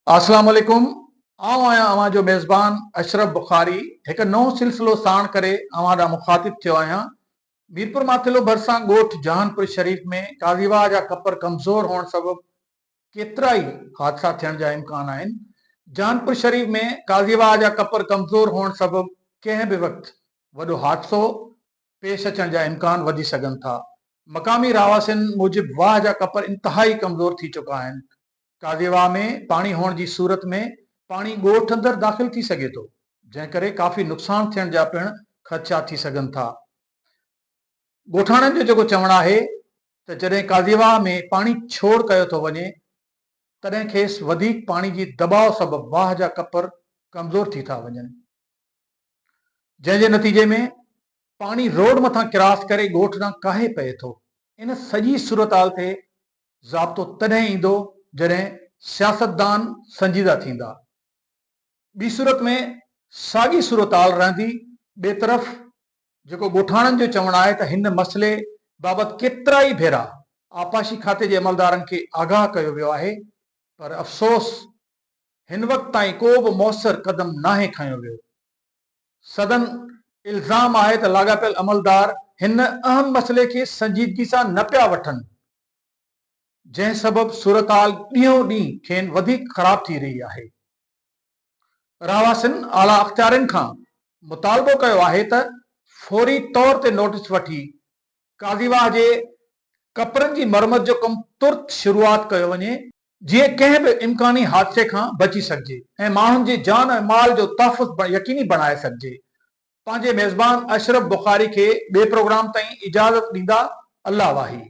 अस्सलाम वालेकुम। आऊं आहियां अवां जो मेज़बान अशरफ बुखारी। एक नओं सिलसिलो साण करे अवां ॾांहुं मुखातिब थियो आहियां। मीरपुर माथिलो भरिसां ॻोठ जहानपुर शरीफ़ में काज़ीवाह जा कपर कमज़ोर हुअण सबबि केतिरा ई हादसा थियण जा इम्कान आहिनि। जहानपुर शरीफ़ में काज़ीवाह जा कपर कमज़ोर हुअण सबबि कंहिं बि वक़्तु वॾो हादसो पेश अचण जा इम्कान वधी सघनि था। मक़ामी रहवासियुनि मूजिबि वाह जा कपर इंतिहाई कमज़ोर थी चुका आहिनि। काज़ीवाह में पाणी हुअण जी सूरत में पाणी ॻोठ अंदरि दाख़िल थी सघे थो, जंहिं करे काफ़ी नुक़सान थियण जा पिणु ख़दशा थी सघनि था। ॻोठाणनि जो जेको चवणु आहे त जॾहिं काज़ीवाह में पाणी छोड़ कयो थो वञे तॾहिं खेसि वधीक पाणी जी दबाव सबबि वाह जा कपर कमज़ोर थी था वञनि, जंहिं जे नतीजे में पाणी रोड मथां क्रॉस करे ॻोठ ॾांहुं काहे पए थो। इन सॼी सूरताल ते ज़ाब्तो तॾहिं ईंदो जॾहिं सियासतदान संजीदा थींदा। ॿी सूरत में साॻी सूरताल रहंदी। ॿिए तरफ़ जेको ॻोठाणनि जो चवणु आहे त हिन मसइले बाबति केतिरा ई भेरा आपाशी खाते जे अमलदारनि खे आगाह कयो वियो आहे, पर अफ़सोस हिन वक़्त ताईं को बि मौसर क़दम नाहे खयो वियो। सदन इल्ज़ाम आहे त लाॻापियल अमलदार हिन अहम मसइले खे संजीदगी सां न पिया वठनि, जंहिं सबबि सूरताल ॾींहों ॾींहुं खेनि वधीक ख़राब थी रही आहे। रहवासियुनि आला अख़्तियारनि खां मुतालबो कयो आहे त फौरी तौर ते नोटिस वठी काज़ीवाह जे कपरनि जी मरमत जो कमु तुर्त शुरूआत कयो वञे, जीअं कंहिं बि इम्कानी हादसे खां बची सघिजे ऐं माण्हुनि जी जान ऐं माल जो तहफ़ुज़ यकीनी बणाए सघिजे। पंहिंजे मेज़बान अशरफ बुखारी खे ॿिए प्रोग्राम ताईं इजाज़त ॾींदा। अल्लाह वाही।